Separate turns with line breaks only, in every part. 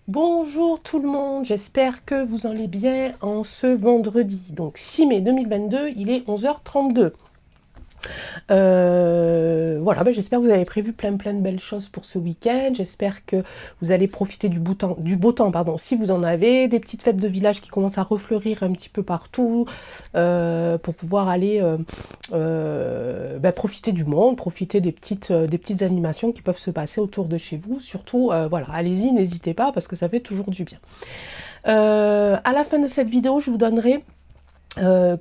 Bonjour tout le monde, j'espère que vous allez bien en ce vendredi. Donc 6 mai 2022, il est 11h32. Voilà, j'espère que vous avez prévu plein de belles choses pour ce week-end. J'espère que vous allez profiter du beau temps, pardon, si vous en avez. Des petites fêtes de village qui commencent à refleurir un petit peu partout pour pouvoir aller profiter du monde, profiter des petites animations qui peuvent se passer autour de chez vous. Surtout, voilà, allez-y, n'hésitez pas parce que ça fait toujours du bien. À la fin de cette vidéo, je vous donnerai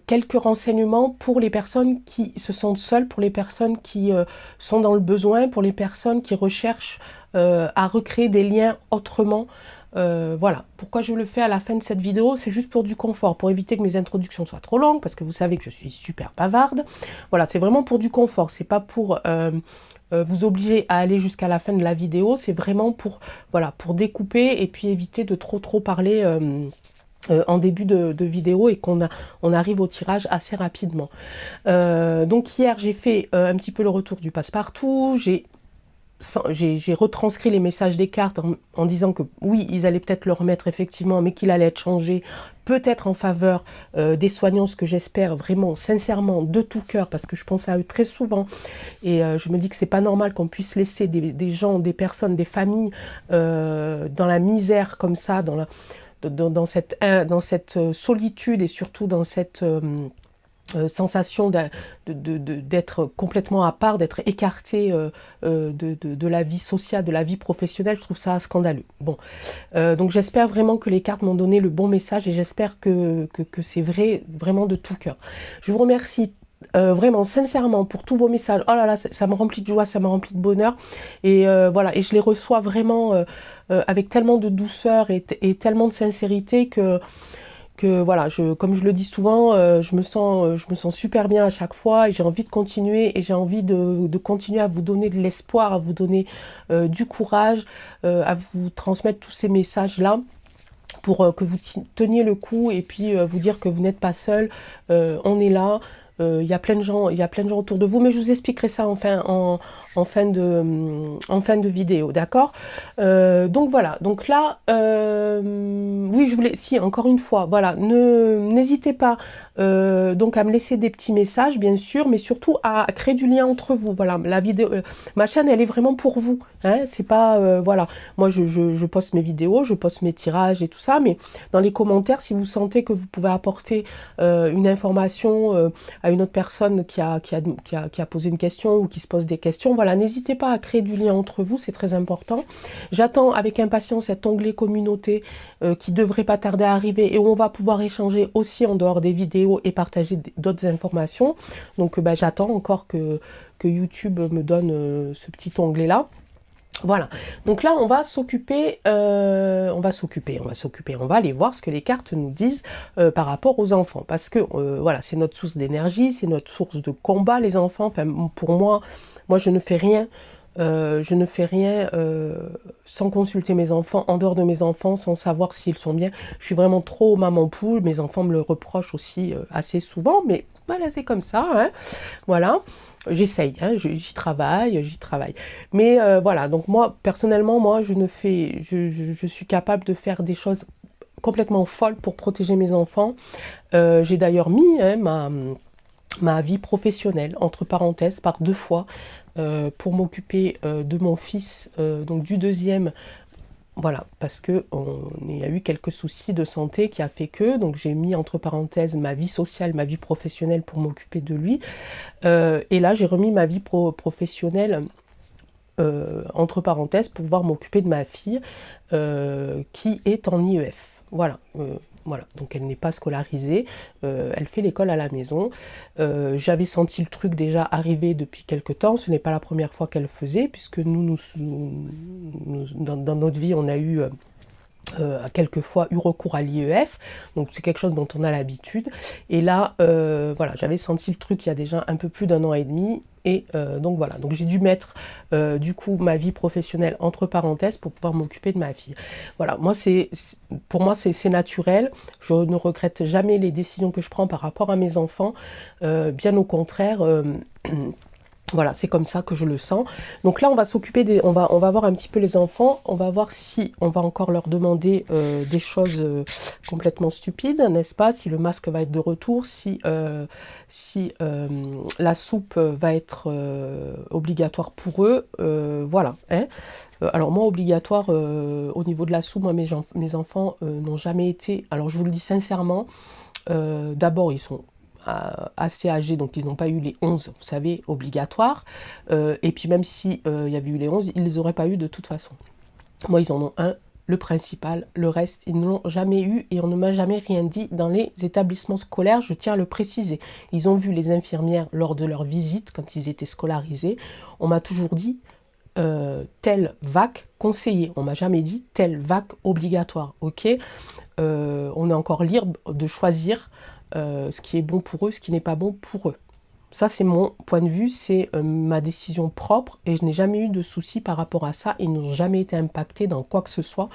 quelques renseignements pour les personnes qui se sentent seules, pour les personnes qui sont dans le besoin, pour les personnes qui recherchent à recréer des liens autrement. Voilà, pourquoi je le fais à la fin de cette vidéo, c'est juste pour du confort, pour éviter que mes introductions soient trop longues, parce que vous savez que je suis super bavarde. Voilà, c'est vraiment pour du confort, c'est pas pour vous obliger à aller jusqu'à la fin de la vidéo, c'est vraiment pour, voilà, pour découper et puis éviter de trop parler en début de vidéo et on arrive au tirage assez rapidement. Donc hier j'ai fait un petit peu le retour du passe-partout, j'ai retranscrit les messages des cartes en disant que oui, ils allaient peut-être le remettre effectivement, mais qu'il allait être changé, peut-être en faveur des soignants, ce que j'espère vraiment, sincèrement, de tout cœur, parce que je pense à eux très souvent, et je me dis que c'est pas normal qu'on puisse laisser des gens, des personnes, des familles dans la misère comme ça, dans cette solitude et surtout dans cette sensation d'être complètement à part, d'être écarté de la vie sociale, de la vie professionnelle. Je trouve ça scandaleux. Bon, donc j'espère vraiment que les cartes m'ont donné le bon message et j'espère que c'est vrai, vraiment de tout cœur. Je vous remercie vraiment sincèrement pour tous vos messages. Oh là là, ça me remplit de joie, ça me remplit de bonheur, et voilà, et je les reçois vraiment avec tellement de douceur et tellement de sincérité que voilà, comme je le dis souvent, je me sens super bien à chaque fois et j'ai envie de continuer, et j'ai envie de continuer à vous donner de l'espoir, à vous donner du courage, à vous transmettre tous ces messages-là pour que vous teniez le coup, et puis vous dire que vous n'êtes pas seul, on est là. Il y a plein de gens, il y a plein de gens autour de vous, mais je vous expliquerai ça en fin de vidéo, d'accord. Donc voilà, donc là, oui, je voulais, si, encore une fois, voilà, n'hésitez pas donc à me laisser des petits messages, bien sûr, mais surtout à créer du lien entre vous. Voilà, la vidéo, ma chaîne, elle est vraiment pour vous, hein, c'est pas, voilà, moi je poste mes vidéos, je poste mes tirages et tout ça, mais dans les commentaires, si vous sentez que vous pouvez apporter une information à une autre personne qui a posé une question ou qui se pose des questions, voilà, n'hésitez pas à créer du lien entre vous, c'est très important. J'attends avec impatience cet onglet communauté qui devrait pas tarder à arriver et où on va pouvoir échanger aussi en dehors des vidéos et partager d'autres informations. Donc j'attends encore que YouTube me donne ce petit onglet là. Voilà, donc là on va s'occuper, on va aller voir ce que les cartes nous disent par rapport aux enfants, parce que voilà, c'est notre source d'énergie, c'est notre source de combat, les enfants. Enfin, pour moi je ne fais rien, sans consulter mes enfants, en dehors de mes enfants, sans savoir s'ils sont bien. Je suis vraiment trop maman poule, mes enfants me le reprochent aussi assez souvent, mais voilà, c'est comme ça, hein. Voilà, j'essaye, hein, j'y travaille. Mais voilà, donc moi, personnellement, je suis capable de faire des choses complètement folles pour protéger mes enfants. J'ai d'ailleurs mis hein, ma vie professionnelle, entre parenthèses, par 2 fois, pour m'occuper de mon fils, donc du deuxième. Voilà, parce que il y a eu quelques soucis de santé qui a fait que, donc j'ai mis entre parenthèses ma vie sociale, ma vie professionnelle pour m'occuper de lui. Et là, j'ai remis ma vie professionnelle entre parenthèses pour pouvoir m'occuper de ma fille qui est en IEF. Voilà. Voilà, donc elle n'est pas scolarisée, elle fait l'école à la maison. J'avais senti le truc déjà arriver depuis quelque temps, ce n'est pas la première fois qu'elle le faisait, puisque dans notre vie, on a eu quelquefois eu recours à l'IEF, donc c'est quelque chose dont on a l'habitude. Et là, voilà, j'avais senti le truc il y a déjà un peu plus d'un an et demi, et donc voilà, donc j'ai dû mettre du coup ma vie professionnelle entre parenthèses pour pouvoir m'occuper de ma fille. Voilà, pour moi c'est naturel, je ne regrette jamais les décisions que je prends par rapport à mes enfants, bien au contraire. Voilà, c'est comme ça que je le sens. Donc là, on va s'occuper des... on va voir un petit peu les enfants. On va voir si on va encore leur demander des choses complètement stupides, n'est-ce pas? Si le masque va être de retour, si la soupe va être obligatoire pour eux. Voilà. Hein. Alors moi, obligatoire au niveau de la soupe, moi, mes enfants n'ont jamais été... Alors je vous le dis sincèrement, d'abord, ils sont assez âgés, donc ils n'ont pas eu les 11, vous savez, obligatoires. Et puis même si il y avait eu les 11, ils ne les auraient pas eu de toute façon. Moi, ils en ont un, le principal. Le reste, ils ne l'ont jamais eu et on ne m'a jamais rien dit dans les établissements scolaires, je tiens à le préciser. Ils ont vu les infirmières lors de leur visite, quand ils étaient scolarisés. On m'a toujours dit tel vac conseillé. On m'a jamais dit tel vac obligatoire. Ok, on est encore libre de choisir ce qui est bon pour eux, ce qui n'est pas bon pour eux. Ça, c'est mon point de vue, c'est ma décision propre et je n'ai jamais eu de soucis par rapport à ça. Ils n'ont jamais été impactés dans quoi que ce soit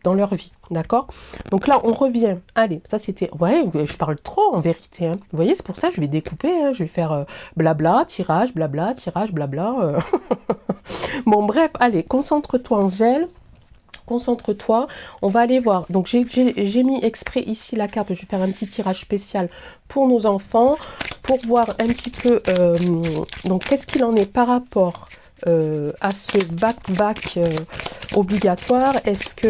dans leur vie. D'accord? Donc là, on revient. Allez, ça c'était... Vous voyez, je parle trop en vérité. Hein. Vous voyez, c'est pour ça que je vais découper. Hein. Je vais faire blabla, tirage, blabla. Bon, bref, allez, concentre-toi, Angèle. Concentre-toi, on va aller voir. Donc j'ai mis exprès ici la carte, je vais faire un petit tirage spécial pour nos enfants, pour voir un petit peu, donc qu'est-ce qu'il en est par rapport à ce bac obligatoire. Est-ce que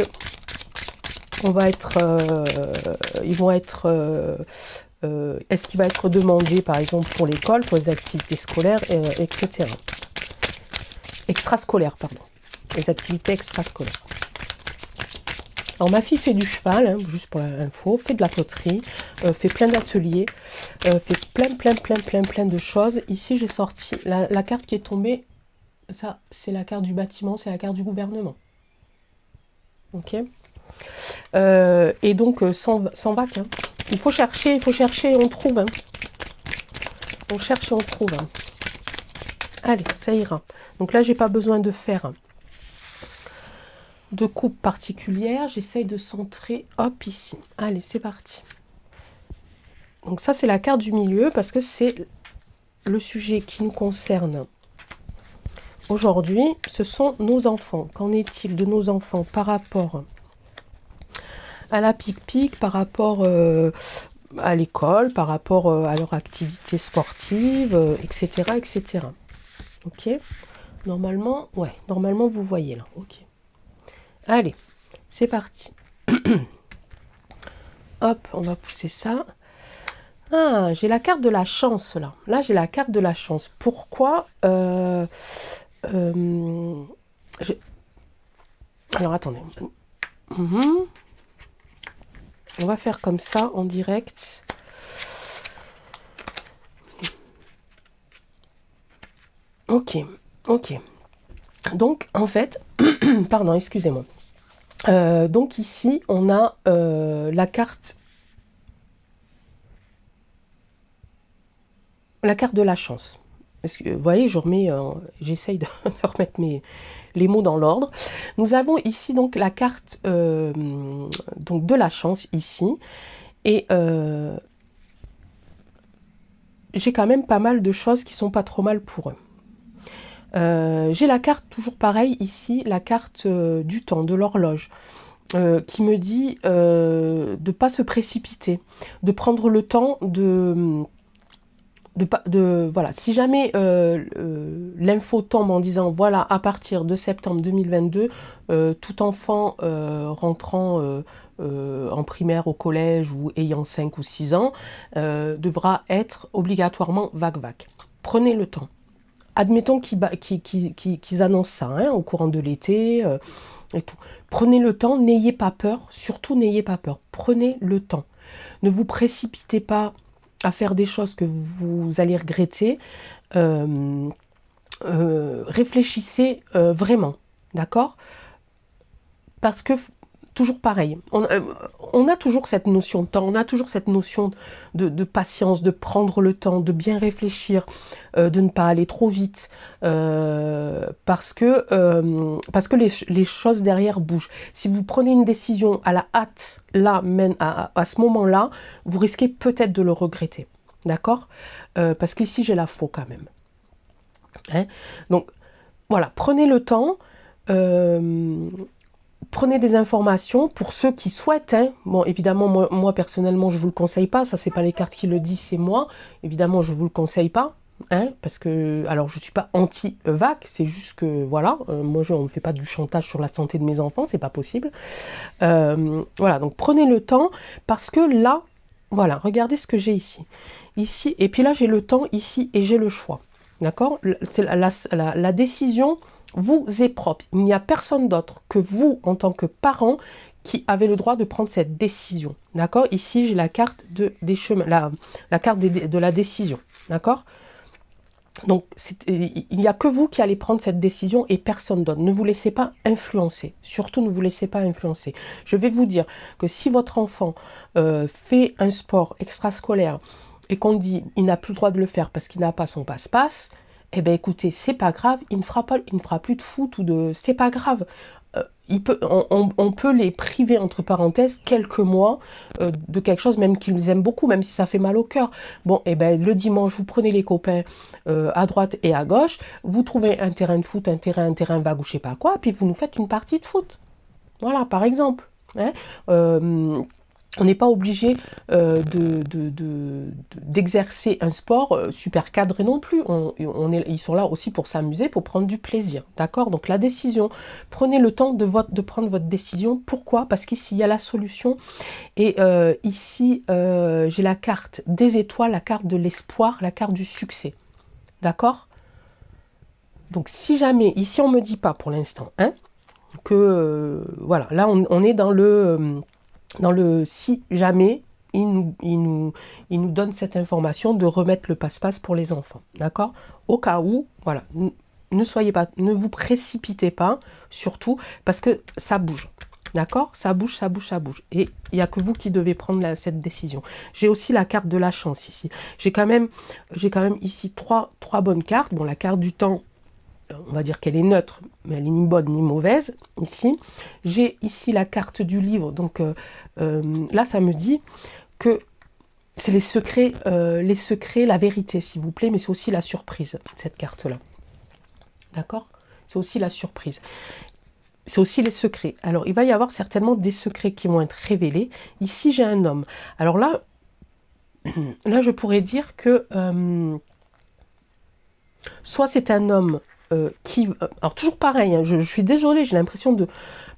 on va être, ils vont être, est-ce qu'il va être demandé par exemple pour l'école, pour les activités scolaires, etc. Extrascolaires, pardon. Les activités extrascolaires. Alors ma fille fait du cheval, hein, juste pour l'info, fait de la poterie, fait plein d'ateliers, fait plein de choses. Ici j'ai sorti la carte qui est tombée, ça c'est la carte du bâtiment, c'est la carte du gouvernement. Ok. Et donc sans vac, hein. Il faut chercher et on trouve. Hein. On cherche et on trouve. Hein. Allez, ça ira. Donc là j'ai pas besoin de faire de coupe particulière, j'essaye de centrer, hop, ici. Allez, c'est parti. Donc ça, c'est la carte du milieu, parce que c'est le sujet qui nous concerne aujourd'hui. Ce sont nos enfants. Qu'en est-il de nos enfants par rapport à la pique-pique, par rapport à l'école, par rapport à leur activité sportive, etc., etc. Ok. Normalement, ouais, normalement, vous voyez là. Ok. Allez, c'est parti. Hop, on va pousser ça. Ah, j'ai la carte de la chance là. Là, j'ai la carte de la chance. Pourquoi Alors, attendez. On va faire comme ça, en direct. Ok, ok. Donc, en fait... pardon, excusez-moi. Donc ici, on a la carte de la chance. Parce que, vous voyez, je remets, j'essaye de remettre les mots dans l'ordre. Nous avons ici donc la carte donc de la chance ici. Et j'ai quand même pas mal de choses qui sont pas trop mal pour eux. J'ai la carte, toujours pareil, ici, la carte du temps, de l'horloge, qui me dit de ne pas se précipiter, de prendre le temps voilà, si jamais l'info tombe en disant, voilà, à partir de septembre 2022, tout enfant rentrant en primaire, au collège ou ayant 5 ou 6 ans, devra être obligatoirement vac-vac. Prenez le temps. Admettons qu'ils annoncent ça hein, au courant de l'été et tout. Prenez le temps, n'ayez pas peur, surtout n'ayez pas peur. Prenez le temps. Ne vous précipitez pas à faire des choses que vous allez regretter. Réfléchissez vraiment, d'accord? Parce que toujours pareil, on a toujours cette notion de temps, on a toujours cette notion de patience, de prendre le temps, de bien réfléchir, de ne pas aller trop vite, parce que les choses derrière bougent. Si vous prenez une décision à la hâte, là, à ce moment-là, vous risquez peut-être de le regretter, d'accord? Parce qu'ici, j'ai la faux quand même. Hein. Donc, voilà, prenez le temps, prenez des informations pour ceux qui souhaitent. Hein. Bon, évidemment, moi personnellement, je ne vous le conseille pas. Ça, c'est pas les cartes qui le disent, c'est moi. Évidemment, je ne vous le conseille pas. Hein, parce que, alors, je ne suis pas anti-vac, c'est juste que, voilà, moi, on ne fait pas du chantage sur la santé de mes enfants, c'est pas possible. Voilà, donc prenez le temps, parce que là, voilà, regardez ce que j'ai ici. Ici, et puis là, j'ai le temps ici et j'ai le choix. D'accord? La décision vous est propre. Il n'y a personne d'autre que vous, en tant que parent, qui avez le droit de prendre cette décision. D'accord? Ici, j'ai la carte des chemins, la carte de la décision. D'accord? Donc, il n'y a que vous qui allez prendre cette décision et personne d'autre. Ne vous laissez pas influencer. Surtout, ne vous laissez pas influencer. Je vais vous dire que si votre enfant fait un sport extrascolaire et qu'on dit il n'a plus le droit de le faire parce qu'il n'a pas son passe-passe, eh bien écoutez, c'est pas grave, il ne fera plus de foot ou de... C'est pas grave. On peut les priver, entre parenthèses, quelques mois de quelque chose, même qu'ils aiment beaucoup, même si ça fait mal au cœur. Bon, et ben le dimanche, vous prenez les copains à droite et à gauche, vous trouvez un terrain de foot, un terrain vague ou je sais pas quoi, puis vous nous faites une partie de foot. Voilà, par exemple. Hein. On n'est pas obligé d'exercer un sport super cadré non plus. Ils sont là aussi pour s'amuser, pour prendre du plaisir. D'accord? Donc la décision, prenez le temps de prendre votre décision. Pourquoi? Parce qu'ici, il y a la solution. Et ici, j'ai la carte des étoiles, la carte de l'espoir, la carte du succès. D'accord? Donc si jamais, ici on ne me dit pas pour l'instant, hein, que voilà, là on est dans le si jamais il nous donne cette information de remettre le passe-passe pour les enfants, d'accord? Au cas où, voilà, ne vous précipitez pas, surtout, parce que ça bouge, d'accord? Ça bouge, ça bouge, ça bouge. Et il n'y a que vous qui devez prendre cette décision. J'ai aussi la carte de la chance ici. J'ai quand même ici trois bonnes cartes. Bon, la carte du temps, on va dire qu'elle est neutre, mais elle est ni bonne ni mauvaise, ici. J'ai ici la carte du livre, donc là, ça me dit que c'est les secrets, la vérité, s'il vous plaît, mais c'est aussi la surprise, cette carte-là. D'accord? C'est aussi la surprise. C'est aussi les secrets. Alors, il va y avoir certainement des secrets qui vont être révélés. Ici, j'ai un homme. Alors là, je pourrais dire que soit c'est un homme qui... Alors, toujours pareil, hein, je suis désolée, j'ai l'impression de...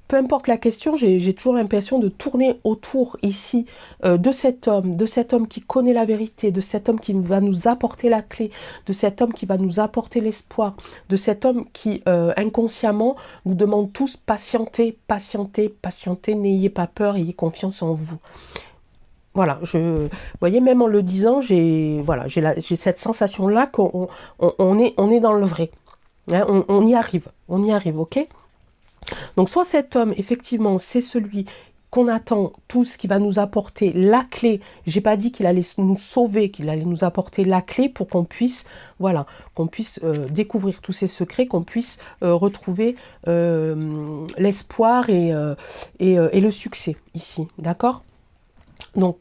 Peu importe la question, j'ai toujours l'impression de tourner autour ici de cet homme qui connaît la vérité, de cet homme qui va nous apporter la clé, de cet homme qui va nous apporter l'espoir, de cet homme qui inconsciemment nous demande tous patientez, patientez, patientez, n'ayez pas peur, ayez confiance en vous. Voilà, vous voyez, même en le disant, j'ai cette sensation-là qu'on est dans le vrai. Hein, on y arrive, ok? Donc soit cet homme, effectivement, c'est celui qu'on attend tous, qui va nous apporter la clé. J'ai pas dit qu'il allait nous sauver, qu'il allait nous apporter la clé pour qu'on puisse, voilà, qu'on puisse découvrir tous ces secrets, qu'on puisse retrouver l'espoir et le succès ici, d'accord? Donc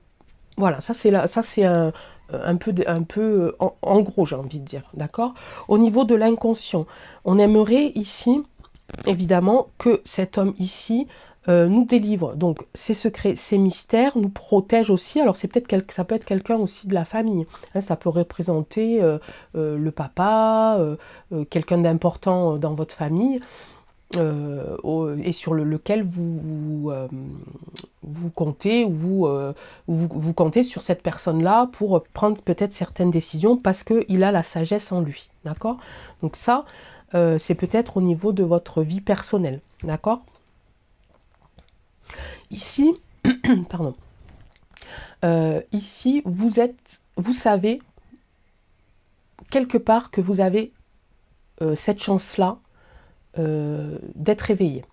voilà, ça c'est un peu en gros, j'ai envie de dire, d'accord? Au niveau de l'inconscient, on aimerait ici évidemment que cet homme ici nous délivre donc ses secrets, ses mystères, nous protège aussi. Alors c'est peut-être ça peut être quelqu'un aussi de la famille, hein, ça peut représenter le papa, quelqu'un d'important dans votre famille, et sur lequel vous comptez, ou vous comptez sur cette personne-là pour prendre peut-être certaines décisions parce qu'il a la sagesse en lui, d'accord? Donc ça, c'est peut-être au niveau de votre vie personnelle, d'accord? Ici, pardon, ici, vous savez quelque part que vous avez cette chance-là d'être éveillé,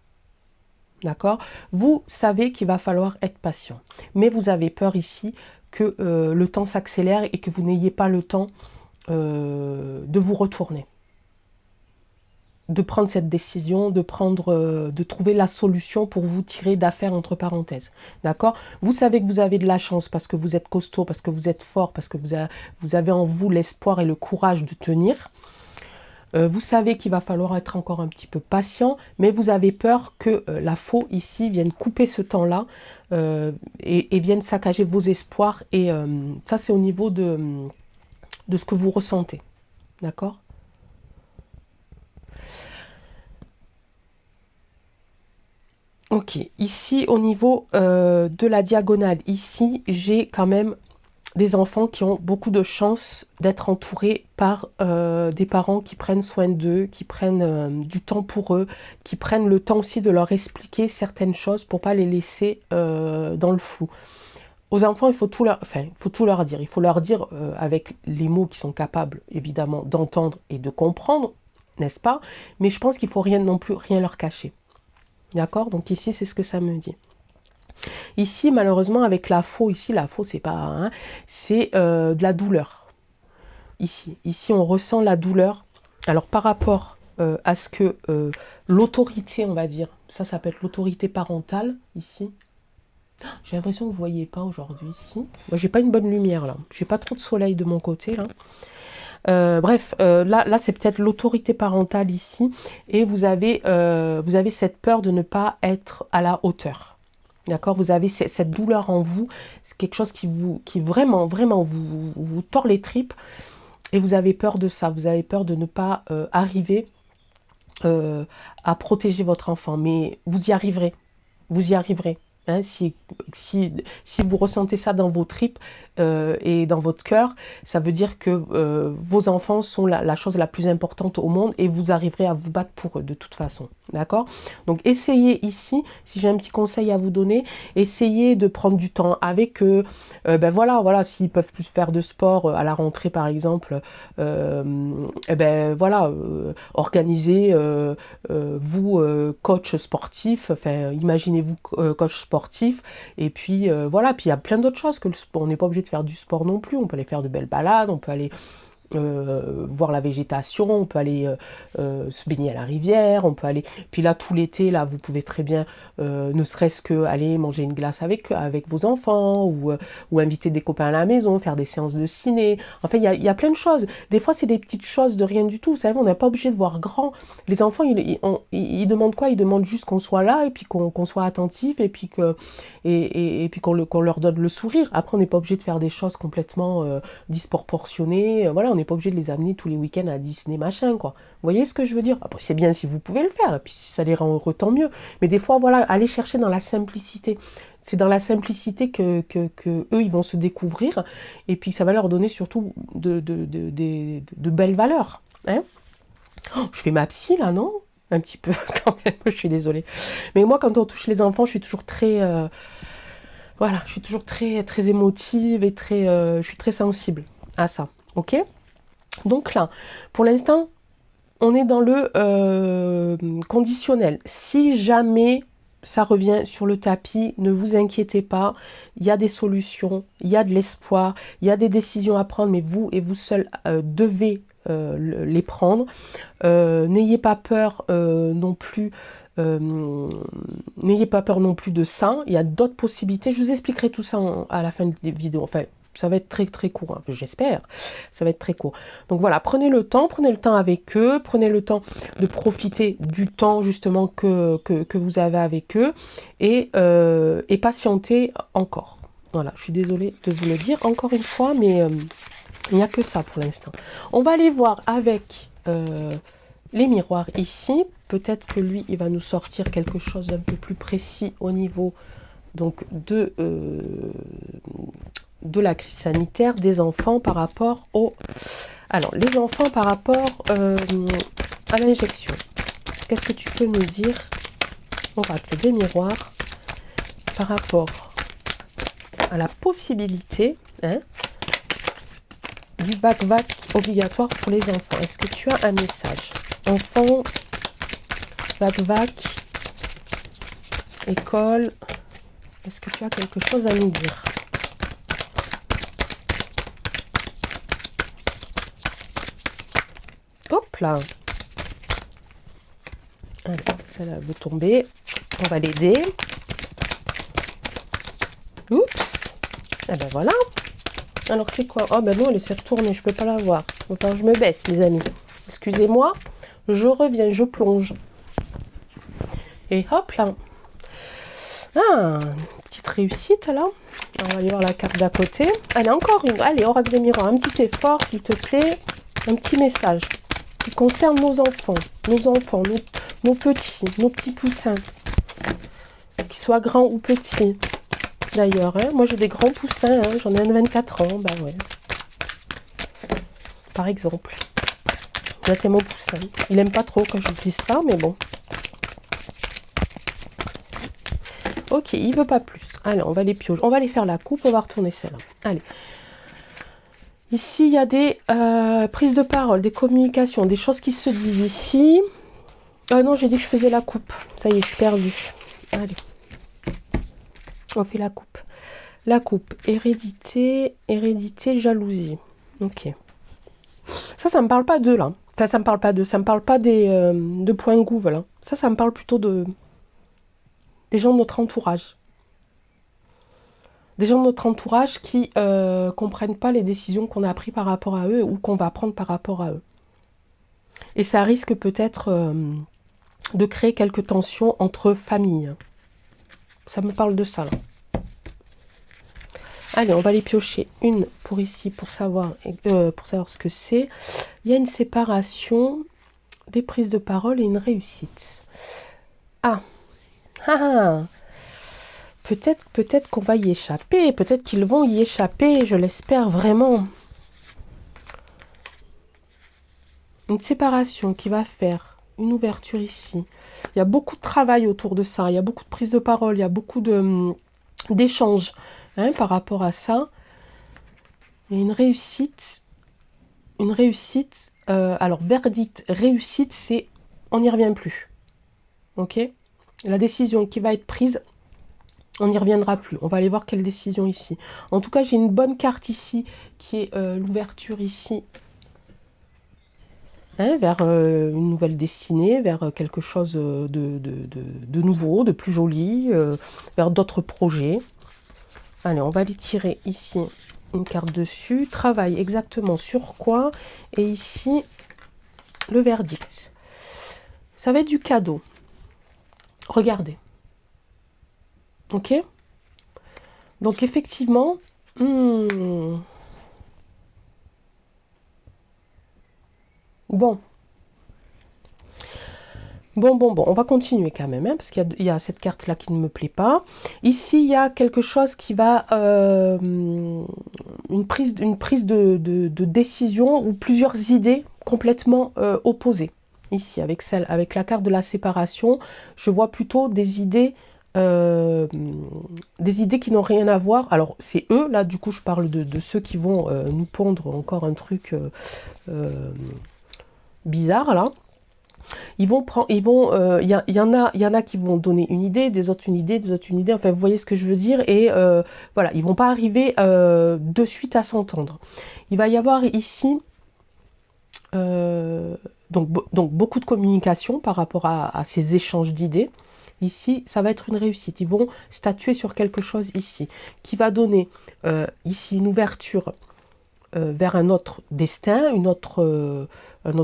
d'accord? Vous savez qu'il va falloir être patient, mais vous avez peur ici que le temps s'accélère et que vous n'ayez pas le temps de vous retourner, de prendre cette décision, de trouver la solution pour vous tirer d'affaire entre parenthèses, d'accord? Vous savez que vous avez de la chance parce que vous êtes costaud, parce que vous êtes fort, parce que vous avez en vous l'espoir et le courage de tenir. Vous savez qu'il va falloir être encore un petit peu patient, mais vous avez peur que la faux ici vienne couper ce temps-là et vienne saccager vos espoirs. Et ça, c'est au niveau de ce que vous ressentez. D'accord? Ok, ici au niveau de la diagonale, ici j'ai quand même des enfants qui ont beaucoup de chance d'être entourés par des parents qui prennent soin d'eux, qui prennent du temps pour eux, qui prennent le temps aussi de leur expliquer certaines choses pour pas les laisser dans le flou. Aux enfants, il faut tout leur, enfin, il faut tout leur dire. Il faut leur dire avec les mots qu'ils sont capables, évidemment, d'entendre et de comprendre, n'est-ce pas? Mais je pense qu'il faut rien non plus rien leur cacher. D'accord? Donc ici, c'est ce que ça me dit. Ici, malheureusement, avec la faux, ici, la faux, c'est pas, hein, c'est de la douleur. Ici, on ressent la douleur. Alors, par rapport à ce que l'autorité, on va dire, ça peut être l'autorité parentale, ici. J'ai l'impression que vous ne voyez pas aujourd'hui, ici. Moi, j'ai pas une bonne lumière, là. J'ai pas trop de soleil de mon côté, là. Bref, là c'est peut-être l'autorité parentale ici, et vous avez cette peur de ne pas être à la hauteur. D'accord? Vous avez cette douleur en vous, c'est quelque chose qui vraiment vous tord les tripes, et vous avez peur de ça, vous avez peur de ne pas arriver à protéger votre enfant, mais vous y arriverez, vous y arriverez. Hein, si vous ressentez ça dans vos tripes et dans votre cœur, ça veut dire que vos enfants sont la chose la plus importante au monde et vous arriverez à vous battre pour eux de toute façon. D'accord? Donc essayez ici, si j'ai un petit conseil à vous donner, essayez de prendre du temps avec eux. Ben voilà, s'ils peuvent plus faire de sport à la rentrée par exemple, ben voilà, organisez vous coach sportif, enfin imaginez-vous coach sportif, et puis voilà, puis il y a plein d'autres choses que le sport, on n'est pas obligé de faire du sport non plus, on peut aller faire de belles balades, on peut aller voir la végétation, on peut aller se baigner à la rivière, on peut aller, puis là tout l'été là vous pouvez très bien ne serait-ce que aller manger une glace avec vos enfants, ou inviter des copains à la maison, faire des séances de ciné. Enfin il y a plein de choses, des fois c'est des petites choses de rien du tout, vous savez, on n'est pas obligé de voir grand. Les enfants ils demandent quoi? Ils demandent juste qu'on soit là, et puis qu'on soit attentif, et puis puis qu'on leur donne le sourire. Après on n'est pas obligé de faire des choses complètement disproportionnées, voilà, on n'est pas obligé de les amener tous les week-ends à Disney, machin, quoi. Vous voyez ce que je veux dire? Après, c'est bien si vous pouvez le faire, et puis si ça les rend heureux, tant mieux. Mais des fois, voilà, allez chercher dans la simplicité. C'est dans la simplicité que eux, ils vont se découvrir, et puis ça va leur donner surtout de belles valeurs. Hein? Oh, je fais ma psy, là, non? Un petit peu, quand même, je suis désolée. Mais moi, quand on touche les enfants, je suis toujours très... voilà, je suis toujours très, très émotive, et je suis très sensible à ça. Ok? Donc là, pour l'instant, on est dans le conditionnel. Si jamais ça revient sur le tapis, ne vous inquiétez pas, il y a des solutions, il y a de l'espoir, il y a des décisions à prendre, mais vous et vous seul devez les prendre. N'ayez pas peur non plus. N'ayez pas peur non plus de ça. Il y a d'autres possibilités. Je vous expliquerai tout ça à la fin de la vidéo. Enfin, ça va être très très court, hein, j'espère. Ça va être très court. Donc voilà, prenez le temps avec eux, prenez le temps de profiter du temps justement que vous avez avec eux, et patientez encore. Voilà, je suis désolée de vous le dire encore une fois, mais il n'y a que ça pour l'instant. On va aller voir avec les miroirs ici. Peut-être que lui, il va nous sortir quelque chose d'un peu plus précis au niveau donc de la crise sanitaire des enfants par rapport au... Alors, les enfants par rapport à l'injection. Qu'est-ce que tu peux nous dire, oracle des miroirs, par rapport à la possibilité du vac-vac obligatoire pour les enfants? Est-ce que tu as un message? Enfants, vac-vac, école, est-ce que tu as quelque chose à nous dire? Hop là. Alors, celle-là veut tomber. On va l'aider. Oups. Et ben voilà. Alors c'est quoi? Oh ben non, elle s'est retournée, je peux pas la voir. Enfin, je me baisse, les amis. Excusez-moi, je reviens, je plonge. Et hop là. Ah, petite réussite là. On va aller voir la carte d'à côté. Allez, encore une. Allez, oracle des miroirs, un petit effort s'il te plaît. Un petit message qui concerne nos enfants, nos petits, nos petits poussins. Qu'ils soient grands ou petits. D'ailleurs, hein. Moi j'ai des grands poussins, hein. J'en ai un de 24 ans, bah ouais. Par exemple. Là c'est mon poussin. Il aime pas trop quand je dis ça, mais bon. Ok, il veut pas plus. Allez, on va les piocher. On va aller faire la coupe, on va retourner celle-là. Allez. Ici, il y a des prises de parole, des communications, des choses qui se disent ici. Non, j'ai dit que je faisais la coupe. Ça y est, je suis perdue. Allez. On fait la coupe. La coupe, hérédité, jalousie. Ok. Ça me parle pas d'eux, là. Enfin, ça me parle pas d'eux. Ça me parle pas de points gouv, là. Ça me parle plutôt des gens de notre entourage. Des gens de notre entourage qui comprennent pas les décisions qu'on a prises par rapport à eux ou qu'on va prendre par rapport à eux. Et ça risque peut-être de créer quelques tensions entre familles. Ça me parle de ça, là. Allez, on va les piocher une pour ici, pour savoir ce que c'est. Il y a une séparation, des prises de parole et une réussite. Ah, ah, peut-être qu'on va y échapper, peut-être qu'ils vont y échapper, je l'espère vraiment. Une séparation qui va faire une ouverture ici. Il y a beaucoup de travail autour de ça, il y a beaucoup de prises de parole, il y a beaucoup d'échanges par rapport à ça. Il y a une réussite. Alors, verdict, réussite, c'est on n'y revient plus. Ok? La décision qui va être prise, on n'y reviendra plus. On va aller voir quelle décision ici. En tout cas, j'ai une bonne carte ici, qui est l'ouverture ici, vers une nouvelle destinée, vers quelque chose de nouveau, de plus joli, vers d'autres projets. Allez, on va aller tirer ici une carte dessus. Travail exactement sur quoi? Et ici, le verdict. Ça va être du cadeau. Regardez. Ok? Donc effectivement, bon, on va continuer quand même, parce qu'il y a cette carte-là qui ne me plaît pas. Ici, il y a quelque chose qui va... une prise de décision ou plusieurs idées complètement opposées. Ici, avec la carte de la séparation, je vois plutôt des idées qui n'ont rien à voir. Alors, c'est eux, là, du coup, je parle de ceux qui vont nous pondre encore un truc bizarre, là. Il y en a qui vont donner une idée, des autres une idée, des autres une idée. Enfin, vous voyez ce que je veux dire. Et voilà, ils vont pas arriver de suite à s'entendre. Il va y avoir ici donc beaucoup de communication par rapport à ces échanges d'idées. Ici, ça va être une réussite. Ils vont statuer sur quelque chose ici, qui va donner ici une ouverture vers un autre destin, un autre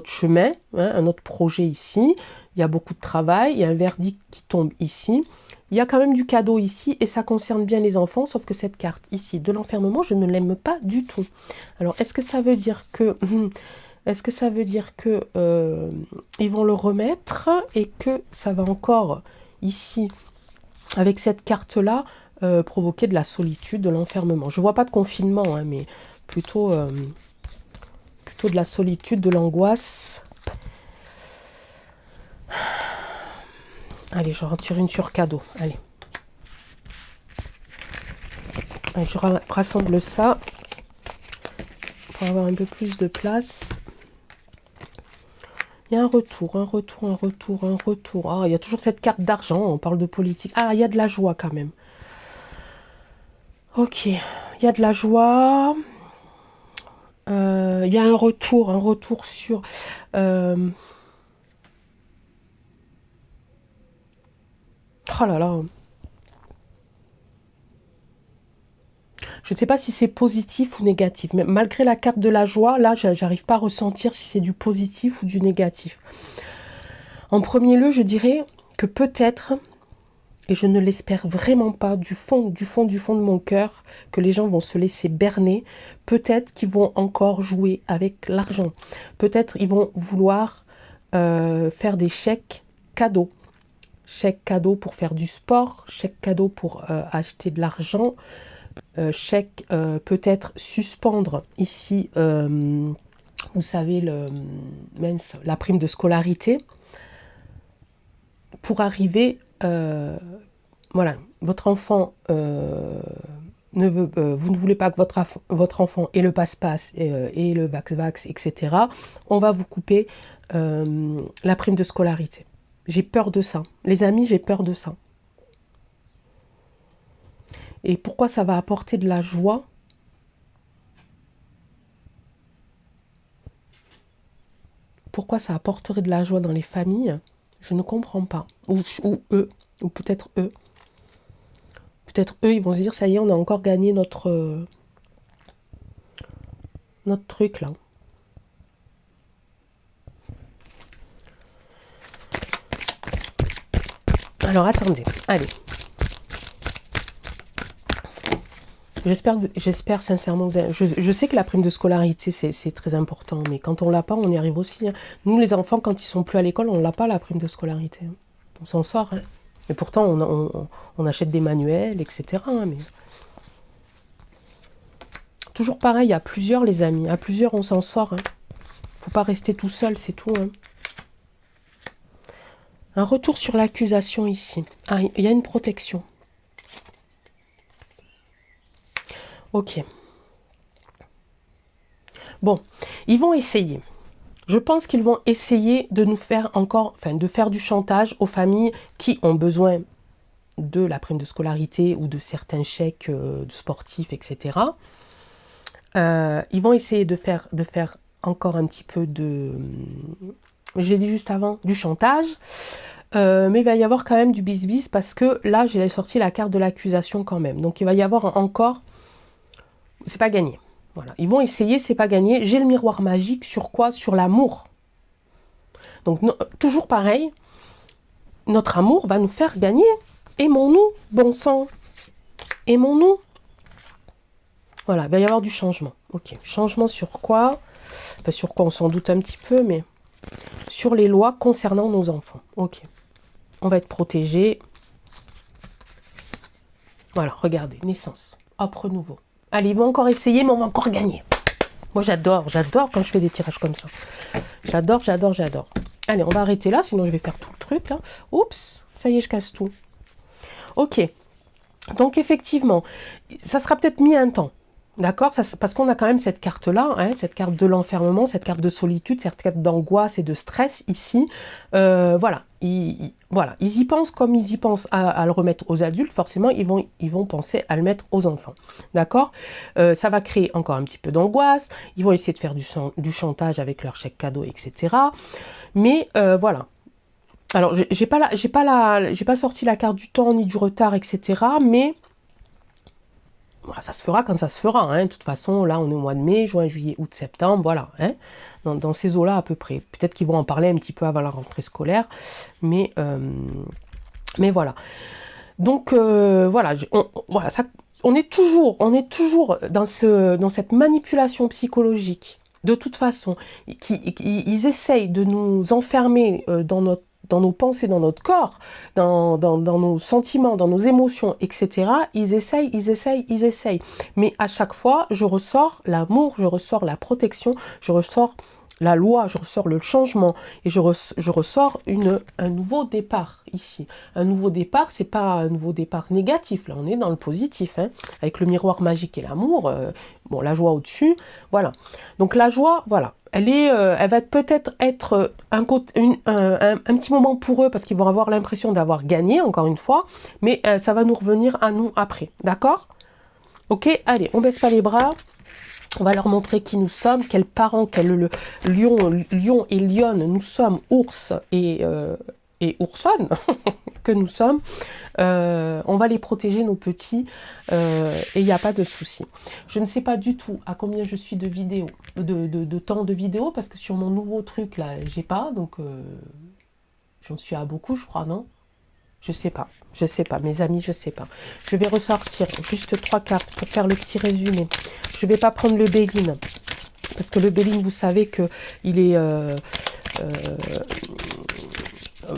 chemin, un autre projet ici. Il y a beaucoup de travail, il y a un verdict qui tombe ici. Il y a quand même du cadeau ici et ça concerne bien les enfants, sauf que cette carte ici de l'enfermement, je ne l'aime pas du tout. Alors, est-ce que ça veut dire que... ils vont le remettre et que ça va encore ici, avec cette carte-là, provoquer de la solitude, de l'enfermement. Je ne vois pas de confinement, mais plutôt de la solitude, de l'angoisse. Allez, je retire une sur cadeau. Allez, je rassemble ça pour avoir un peu plus de place. Il y a un retour. Ah, il y a toujours cette carte d'argent, on parle de politique. Ah, il y a de la joie quand même. Ok, il y a de la joie. Il y a un retour sur... Oh là là. Je ne sais pas si c'est positif ou négatif. Mais malgré la carte de la joie, là, j'arrive pas à ressentir si c'est du positif ou du négatif. En premier lieu, je dirais que peut-être, et je ne l'espère vraiment pas, du fond de mon cœur, que les gens vont se laisser berner. Peut-être qu'ils vont encore jouer avec l'argent. Peut-être ils vont vouloir faire des chèques cadeaux. Chèque cadeau pour faire du sport, chèque cadeau pour acheter de l'argent, chèque peut-être suspendre ici, vous savez, la prime de scolarité, pour arriver, voilà, votre enfant, vous ne voulez pas que votre enfant ait le passe-passe et le vax-vax, etc. On va vous couper la prime de scolarité. J'ai peur de ça. Les amis, j'ai peur de ça. Et pourquoi ça va apporter de la joie? Pourquoi ça apporterait de la joie dans les familles? Je ne comprends pas. Ou eux, ou peut-être eux. Peut-être eux, ils vont se dire, ça y est, on a encore gagné notre truc là. Alors attendez, allez. J'espère sincèrement que je sais que la prime de scolarité c'est très important, mais quand on l'a pas, on y arrive aussi. Hein. Nous les enfants, quand ils sont plus à l'école, on l'a pas la prime de scolarité. Hein. On s'en sort. Hein. Et pourtant on achète des manuels, etc. Hein, mais toujours pareil, à plusieurs les amis, à plusieurs on s'en sort. Hein. Faut pas rester tout seul, c'est tout. Hein. Un retour sur l'accusation ici. Ah, il y a une protection. Ok. Bon, ils vont essayer. Je pense qu'ils vont essayer de nous faire encore, enfin de faire du chantage aux familles qui ont besoin de la prime de scolarité ou de certains chèques sportifs, etc. Ils vont essayer de faire encore un petit peu de, j'ai dit juste avant, du chantage. Mais il va y avoir quand même du bis-bis parce que là, j'ai sorti la carte de l'accusation quand même. Donc il va y avoir encore, c'est pas gagné. Voilà, ils vont essayer, c'est pas gagné. J'ai le miroir magique sur quoi? Sur l'amour. Donc toujours pareil, notre amour va nous faire gagner. Aimons-nous, bon sang. Aimons-nous. Voilà, il va y avoir du changement. Ok, changement sur quoi? Enfin, sur quoi on s'en doute un petit peu, mais sur les lois concernant nos enfants. Ok, on va être protégé. Voilà, regardez, naissance, hop, renouveau. Allez, ils vont encore essayer, mais on va encore gagner. Moi, j'adore quand je fais des tirages comme ça. J'adore. Allez, on va arrêter là, sinon je vais faire tout le truc, là. Oups, ça y est, je casse tout. Ok. Donc, effectivement, ça sera peut-être mis un temps. D'accord? Parce qu'on a quand même cette carte-là, hein, cette carte de l'enfermement, cette carte de solitude, cette carte d'angoisse et de stress ici. Voilà. Voilà. Ils y pensent comme ils y pensent à le remettre aux adultes. Forcément, ils vont penser à le mettre aux enfants. D'accord? Ça va créer encore un petit peu d'angoisse. Ils vont essayer de faire du chantage avec leur chèque cadeau, etc. Mais voilà. Alors, j'ai pas sorti la carte du temps ni du retard, etc. Mais voilà, ça se fera quand ça se fera. Hein. De toute façon, là, on est au mois de mai, juin, juillet, août, septembre, voilà. Hein. Dans ces eaux-là, à peu près. Peut-être qu'ils vont en parler un petit peu avant la rentrée scolaire. Mais voilà. Donc, voilà. On est toujours dans cette manipulation psychologique. De toute façon, ils essayent de nous enfermer dans nos pensées, dans notre corps, dans nos sentiments, dans nos émotions, etc. Ils essayent. Mais à chaque fois, je ressors l'amour, je ressors la protection, je ressors la loi, je ressors le changement et je ressors un nouveau départ ici. Un nouveau départ, c'est pas un nouveau départ négatif, là on est dans le positif, hein, avec le miroir magique et l'amour, bon la joie au-dessus, voilà. Donc la joie, voilà, elle va peut-être être un petit moment pour eux parce qu'ils vont avoir l'impression d'avoir gagné, encore une fois, mais ça va nous revenir à nous après, d'accord? Ok, allez, on baisse pas les bras. On va leur montrer qui nous sommes, quels parents, quel lion et lionne nous sommes, ours et et oursonnes que nous sommes, on va les protéger, nos petits, et il n'y a pas de souci. Je ne sais pas du tout à combien je suis de vidéos, de temps de vidéo, parce que sur mon nouveau truc là, j'ai pas, donc j'en suis à beaucoup, je crois, non? Je sais pas, mes amis, je sais pas. Je vais ressortir juste 3 cartes pour faire le petit résumé. Je vais pas prendre le Béline, parce que le Béline, vous savez que il est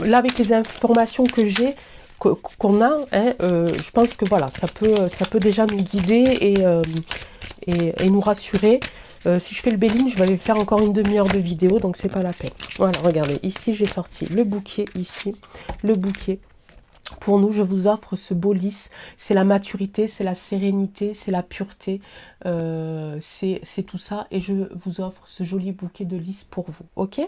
là avec les informations que j'ai, qu'on a, hein, je pense que voilà, ça peut déjà nous guider et nous rassurer. Si je fais le Béline, je vais aller faire encore une demi-heure de vidéo, donc c'est pas la peine. Voilà, regardez, ici j'ai sorti le bouquet, ici, le bouquet. Pour nous, je vous offre ce beau lys, c'est la maturité, c'est la sérénité, c'est la pureté, c'est tout ça. Et je vous offre ce joli bouquet de lys pour vous, ok?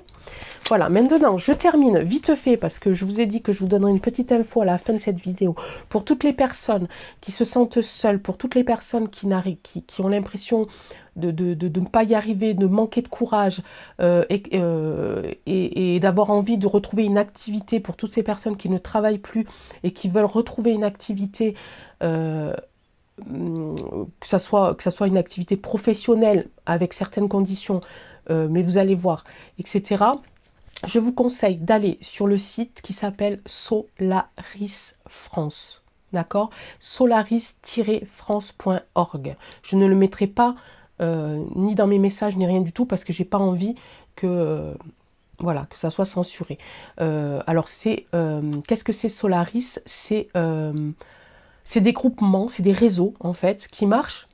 Voilà, maintenant, je termine vite fait, parce que je vous ai dit que je vous donnerai une petite info à la fin de cette vidéo. Pour toutes les personnes qui se sentent seules, pour toutes les personnes qui ont l'impression de ne pas y arriver, de manquer de courage et d'avoir envie de retrouver une activité, pour toutes ces personnes qui ne travaillent plus et qui veulent retrouver une activité, que ça soit une activité professionnelle avec certaines conditions, mais vous allez voir, etc. Je vous conseille d'aller sur le site qui s'appelle Solaris France. D'accord? Solaris-france.org. Je ne le mettrai pas ni dans mes messages ni rien du tout, parce que j'ai pas envie que voilà, que ça soit censuré. Alors c'est qu'est-ce que c'est Solaris? C'est des groupements, c'est des réseaux en fait qui marchent.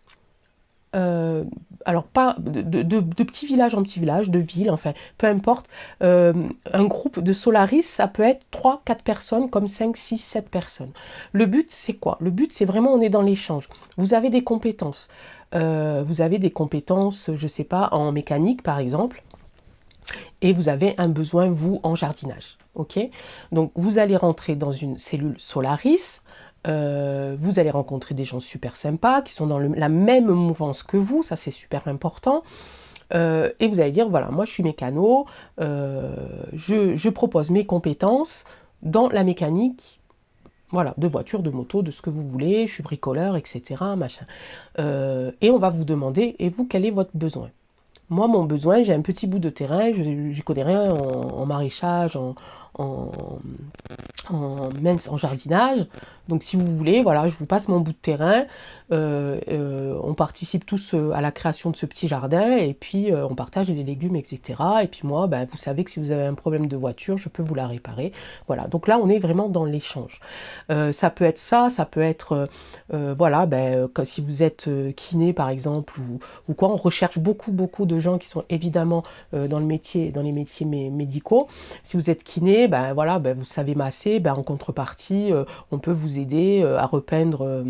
Alors pas de petits villages en petits villages, de villes, enfin peu importe. Un groupe de Solaris, ça peut être 3-4 personnes, comme 5, 6, 7 personnes. Le but c'est quoi? Le but c'est vraiment, on est dans l'échange. Vous avez des compétences. Je sais pas, en mécanique par exemple, et vous avez un besoin, vous, en jardinage. Ok? Donc vous allez rentrer dans une cellule Solaris, vous allez rencontrer des gens super sympas, qui sont dans la même mouvance que vous, ça c'est super important. Et vous allez dire, voilà, moi je suis mécano, je propose mes compétences dans la mécanique, voilà, de voiture, de moto, de ce que vous voulez, je suis bricoleur, etc. Machin. Et on va vous demander, et vous, quel est votre besoin? Moi, mon besoin, j'ai un petit bout de terrain, je n'y connais rien en maraîchage, en, en jardinage. Donc si vous voulez, voilà, je vous passe mon bout de terrain, on participe tous à la création de ce petit jardin, et puis on partage les légumes, etc. Et puis moi, ben, vous savez que si vous avez un problème de voiture, je peux vous la réparer. Voilà, donc là on est vraiment dans l'échange. Ça peut être ça, ça peut être, voilà, ben, si vous êtes kiné par exemple, ou quoi, on recherche beaucoup de gens qui sont évidemment dans les métiers médicaux. Si vous êtes kiné, ben voilà, ben, vous savez masser, ben, en contrepartie, on peut vous aider à repeindre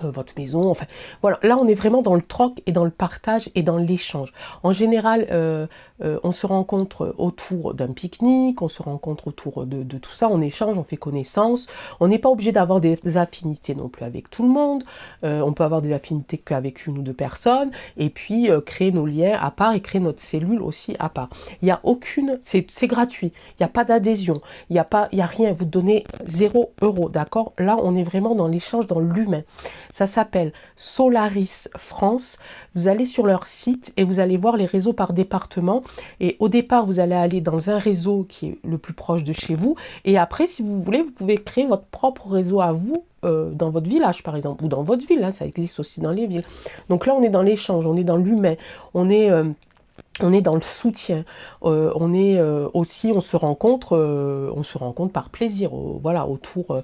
votre maison, enfin voilà, là on est vraiment dans le troc et dans le partage et dans l'échange. En général, on se rencontre autour d'un pique-nique, on se rencontre autour de tout ça, on échange, on fait connaissance. On n'est pas obligé d'avoir des affinités non plus avec tout le monde, on peut avoir des affinités qu'avec une ou deux personnes, et puis créer nos liens à part et créer notre cellule aussi à part. Il n'y a aucune, c'est gratuit, il n'y a pas d'adhésion, il n'y a rien, vous donnez 0 €, d'accord? Là on est vraiment dans l'échange, dans l'humain. Ça s'appelle Solaris France. Vous allez sur leur site et vous allez voir les réseaux par département. Et au départ, vous allez aller dans un réseau qui est le plus proche de chez vous. Et après, si vous voulez, vous pouvez créer votre propre réseau à vous dans votre village, par exemple, ou dans votre ville. Hein, ça existe aussi dans les villes. Donc là, on est dans l'échange, on est dans l'humain. On est dans le soutien, on est aussi, on se rencontre par plaisir, voilà, autour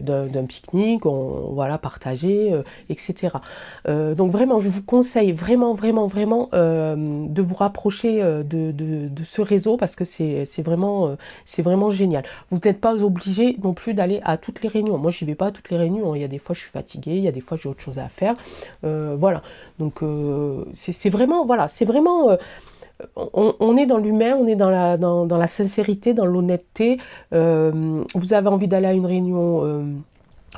d'un pique-nique, voilà, partager, etc. Donc vraiment, je vous conseille vraiment de vous rapprocher de ce réseau, parce que c'est vraiment génial. Vous n'êtes pas obligé non plus d'aller à toutes les réunions. Moi, je n'y vais pas à toutes les réunions. Il y a des fois, je suis fatiguée, il y a des fois, j'ai autre chose à faire. Voilà. Donc, c'est vraiment, voilà, c'est vraiment, on est dans l'humain, on est dans la sincérité, dans l'honnêteté. Vous avez envie d'aller à une réunion,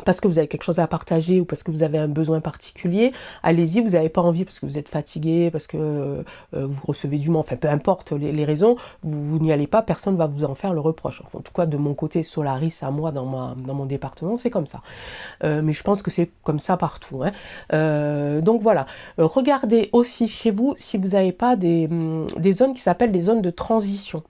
parce que vous avez quelque chose à partager ou parce que vous avez un besoin particulier, allez-y. Vous n'avez pas envie parce que vous êtes fatigué, parce que vous recevez du monde, enfin peu importe les raisons, vous n'y allez pas, personne ne va vous en faire le reproche. Enfin, en tout cas, de mon côté, Solaris, à moi, dans mon département, c'est comme ça. Mais je pense que c'est comme ça partout, hein. Donc voilà, regardez aussi chez vous si vous n'avez pas des zones qui s'appellent des zones de transition.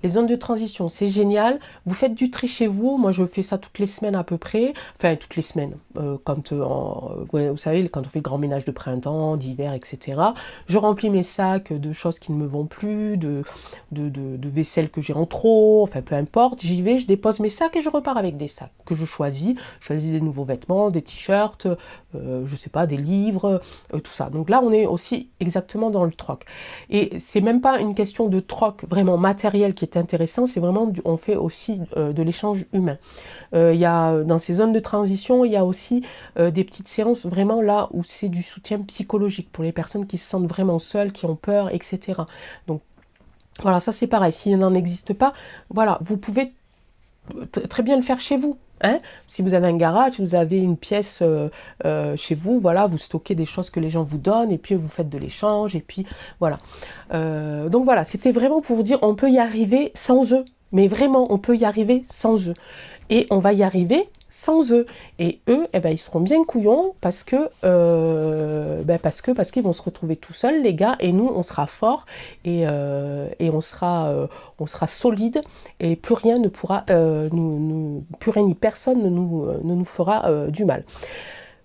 Les zones de transition, c'est génial. Vous faites du tri chez vous. Moi, je fais ça toutes les semaines à peu près. Enfin, toutes les semaines. Ouais, vous savez, quand on fait le grand ménage de printemps, d'hiver, etc. Je remplis mes sacs de choses qui ne me vont plus, de vaisselle que j'ai en trop. Enfin, peu importe. J'y vais, je dépose mes sacs et je repars avec des sacs que je choisis. Je choisis des nouveaux vêtements, des t-shirts, je sais pas, des livres, tout ça. Donc là, on est aussi exactement dans le troc. Et c'est même pas une question de troc vraiment matériel qui est intéressant, c'est vraiment, on fait aussi de l'échange humain. Il y a, dans ces zones de transition, il y a aussi des petites séances vraiment là où c'est du soutien psychologique pour les personnes qui se sentent vraiment seules, qui ont peur, etc. Donc voilà, ça c'est pareil, s'il n'en existe pas, voilà, vous pouvez très bien le faire chez vous. Hein, si vous avez un garage, vous avez une pièce chez vous, voilà, vous stockez des choses que les gens vous donnent et puis vous faites de l'échange et puis voilà. Donc voilà, c'était vraiment pour vous dire, on peut y arriver sans eux, mais vraiment, on peut y arriver sans eux. Et on va y arriver sans eux. Et eux, eh ben, ils seront bien couillons parce qu'ils vont se retrouver tout seuls, les gars, et nous, on sera forts et on sera solide et plus rien ne pourra plus rien ni personne ne nous fera du mal.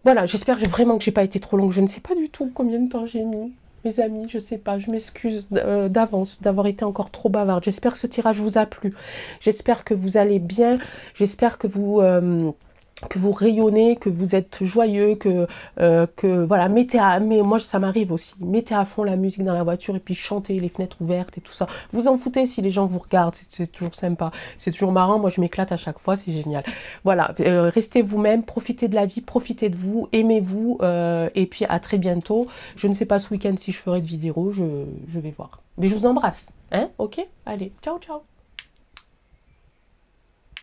Voilà, j'espère vraiment que j'ai pas été trop longue. Je ne sais pas du tout combien de temps j'ai mis. Mes amis, je sais pas, je m'excuse d'avance d'avoir été encore trop bavarde. J'espère que ce tirage vous a plu. J'espère que vous allez bien. J'espère que vous rayonnez, que vous êtes joyeux, que voilà, mais moi ça m'arrive aussi, mettez à fond la musique dans la voiture et puis chantez les fenêtres ouvertes et tout ça. Vous en foutez si les gens vous regardent, c'est toujours sympa, c'est toujours marrant, moi je m'éclate à chaque fois, c'est génial. Voilà, restez vous-même, profitez de la vie, profitez de vous, aimez-vous, et puis à très bientôt. Je ne sais pas ce week-end si je ferai de vidéo, je vais voir. Mais je vous embrasse, hein, ok? Allez, ciao ciao.